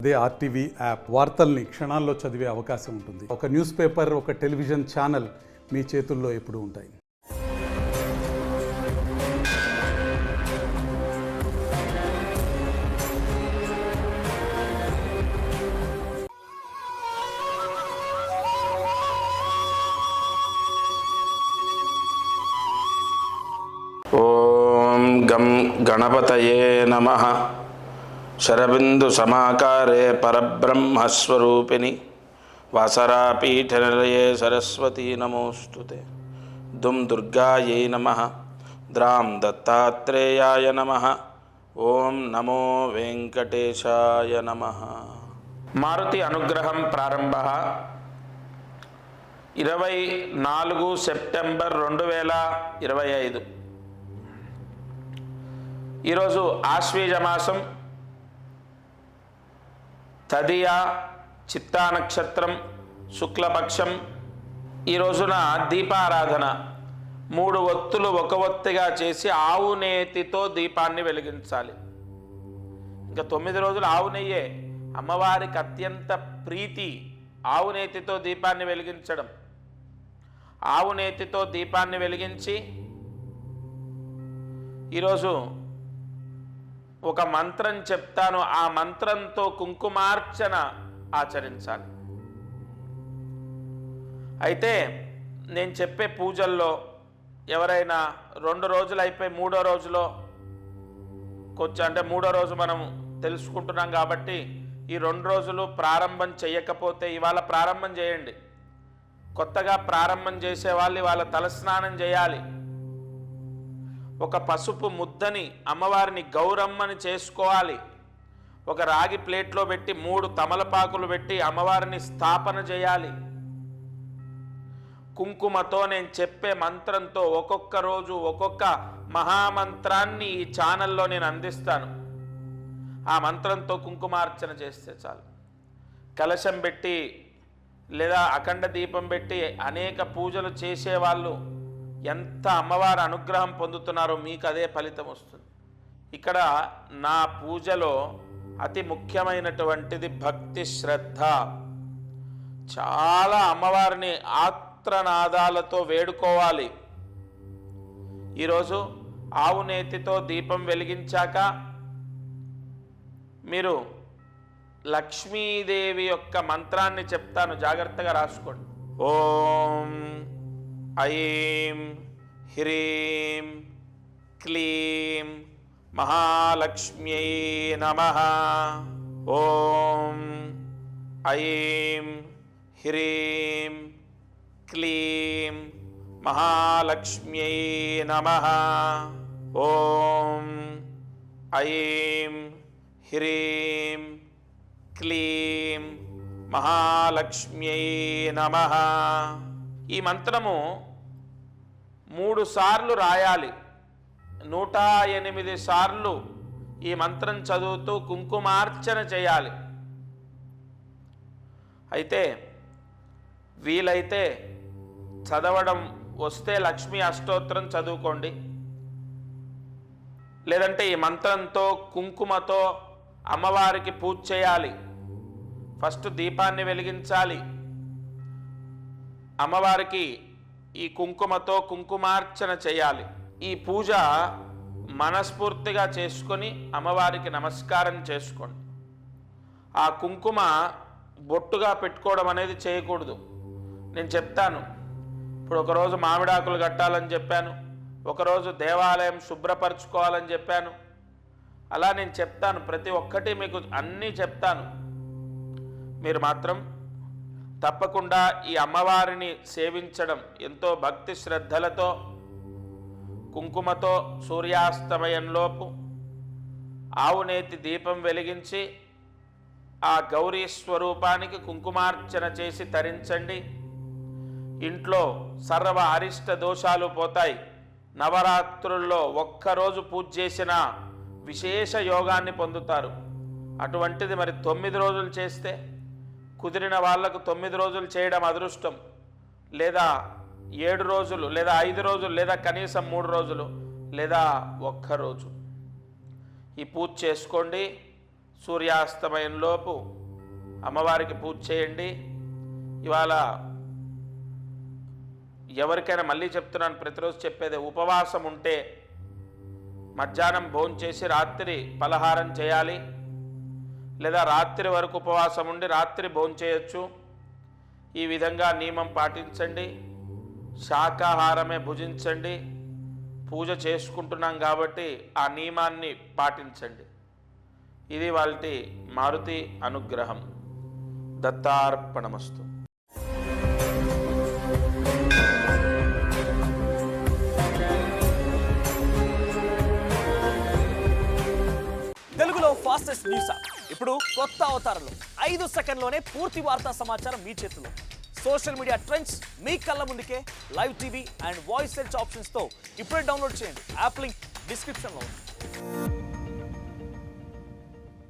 అదే RTV app వార్తల్ని క్షణాల్లో చదివే అవకాశం ఉంటుంది. ఒక న్యూస్ పేపర్, ఒక టెలివిజన్ ఛానల్ మీ చేతుల్లో ఎప్పుడూ ఉంటాయి. ఓం గం గణపతయే నమః. శరబిందు సమాకారే పరబ్రహ్మస్వరూపిణి వాసరాపీఠనిలయే సరస్వతీ నమోస్తుతే. దుం దుర్గాయై నమః. ద్రాం దత్తాత్రేయాయ నమః. ఓం నమో వెంకటేశాయ నమః. మారుతి అనుగ్రహం ప్రారంభ 24 సెప్టెంబర్ 2025. ఈరోజు ఆశ్వీజ మాసం, తదియ, చిత్తా నక్షత్రం, శుక్లపక్షం. ఈ రోజున దీపారాధన 3 ఒత్తులు ఒక ఒత్తిగా చేసి ఆవు నేతితో దీపాన్ని వెలిగించాలి. ఇంకా 9 రోజులు ఆవు నెయ్యే. అమ్మవారికి అత్యంత ప్రీతి ఆవు నేతితో దీపాన్ని వెలిగించడం. ఆవు నేతితో దీపాన్ని వెలిగించి ఈరోజు ఒక మంత్రం చెప్తాను. ఆ మంత్రంతో కుంకుమార్చన ఆచరించాలి. అయితే నేను చెప్పే పూజల్లో ఎవరైనా 2 రోజులు అయిపోయి 3వ రోజులో కొంచెం, అంటే 3వ రోజు మనం తెలుసుకుంటున్నాం కాబట్టి ఈ 2 రోజులు ప్రారంభం చేయకపోతే ఇవాళ ప్రారంభం చేయండి. కొత్తగా ప్రారంభం చేసే వాళ్ళు ఇవాళ తలస్నానం చేయాలి. ఒక పసుపు ముద్దని అమ్మవారిని గౌరమ్మని చేసుకోవాలి. ఒక రాగి ప్లేట్లో పెట్టి 3 తమలపాకులు పెట్టి అమ్మవారిని స్థాపన చేయాలి. కుంకుమతో నేను చెప్పే మంత్రంతో ఒక్కొక్క రోజు ఒక్కొక్క మహామంత్రాన్ని ఈ ఛానల్లో నేను అందిస్తాను. ఆ మంత్రంతో కుంకుమార్చన చేస్తే చాలు. కలశం పెట్టి లేదా అఖండ దీపం పెట్టి అనేక పూజలు చేసేవాళ్ళు ఎంత అమ్మవారి అనుగ్రహం పొందుతున్నారో మీకు అదే ఫలితం వస్తుంది. ఇక్కడ నా పూజలో అతి ముఖ్యమైనటువంటిది భక్తి, శ్రద్ధ. చాలా అమ్మవారిని ఆత్రనాదాలతో వేడుకోవాలి. ఈరోజు ఆవు నేతితో దీపం వెలిగించాక మీరు లక్ష్మీదేవి యొక్క మంత్రాన్ని చెప్తాను, జాగ్రత్తగా రాసుకోండి. ఓం ఐం హ్రీం క్లీం మహాలక్ష్మ్యై నమః. ఓం ఐం హ్రీం క్లీం మహాలక్ష్మ్యై నమః. ఓం ఐం హ్రీం క్లీం మహాలక్ష్మ్యై నమః. ఈ మంత్రము 3 సార్లు రాయాలి. 108 సార్లు ఈ మంత్రం చదువుతూ కుంకుమార్చన చేయాలి. అయితే వీలైతే చదవడం వస్తే లక్ష్మీ అష్టోత్తరం చదువుకోండి. లేదంటే ఈ మంత్రంతో కుంకుమతో అమ్మవారికి పూజ చేయాలి. ఫస్ట్ దీపాన్ని వెలిగించాలి. అమ్మవారికి ఈ కుంకుమతో కుంకుమార్చన చేయాలి. ఈ పూజ మనస్ఫూర్తిగా చేసుకొని అమ్మవారికి నమస్కారం చేసుకోండి. ఆ కుంకుమ బొట్టుగా పెట్టుకోవడం అనేది చేయకూడదు. నేను చెప్తాను. ఇప్పుడు ఒకరోజు మామిడాకులు కట్టాలని చెప్పాను, ఒకరోజు దేవాలయం శుభ్రపరచుకోవాలని చెప్పాను. అలా నేను చెప్తాను, ప్రతి ఒక్కటి మీకు అన్నీ చెప్తాను. మీరు మాత్రం తప్పకుండా ఈ అమ్మవారిని సేవించడం ఎంతో భక్తి శ్రద్ధలతో కుంకుమతో సూర్యాస్తమయంలోపు ఆవు నేతి దీపం వెలిగించి ఆ గౌరీ స్వరూపానికి కుంకుమార్చన చేసి తరించండి. ఇంట్లో సర్వ అరిష్ట దోషాలు పోతాయి. నవరాత్రుల్లో ఒక్కరోజు పూజ చేసిన విశేష యోగాన్ని పొందుతారు. అటువంటిది మరి 9 రోజులు చేస్తే, కుదిరిన వాళ్లకు 9 రోజులు చేయడం అదృష్టం, లేదా 7 రోజులు, లేదా 5 రోజులు, లేదా కనీసం 3 రోజులు, లేదా ఒక్క రోజు ఈ పూజ చేసుకోండి. సూర్యాస్తమయంలోపు అమ్మవారికి పూజ చేయండి. ఇవాళ ఎవరికైనా మళ్ళీ చెప్తున్నాను, ప్రతిరోజు చెప్పేదే, ఉపవాసం ఉంటే మధ్యాహ్నం భోంచేసి రాత్రి పలహారం చేయాలి, లేదా రాత్రి వరకు ఉపవాసం ఉండి రాత్రి భోంచేయచ్చు. ఈ విధంగా నియమం పాటించండి. శాకాహారమే భుజించండి. పూజ చేసుకుంటున్నాం కాబట్టి ఆ నియమాన్ని పాటించండి. ఇది వాళ్ళ మారుతి అనుగ్రహం. దత్తార్పణమస్తు. తెలుగులో ఫాస్టెస్ట్ న్యూస్ యాప్ ఇప్పుడు కొత్త అవతారంలో 5 సెకండ్లోనే పూర్తి వార్తా సమాచారం మీ చేతిలో. సోషల్ మీడియా ట్రెండ్స్ మీ కళ్ళ ముందుకే live TV and voice search ఆప్షన్స్తో ఇప్పుడే డౌన్లోడ్ చేయండి. యాప్ లింక్ డిస్క్రిప్షన్లో ఉంది.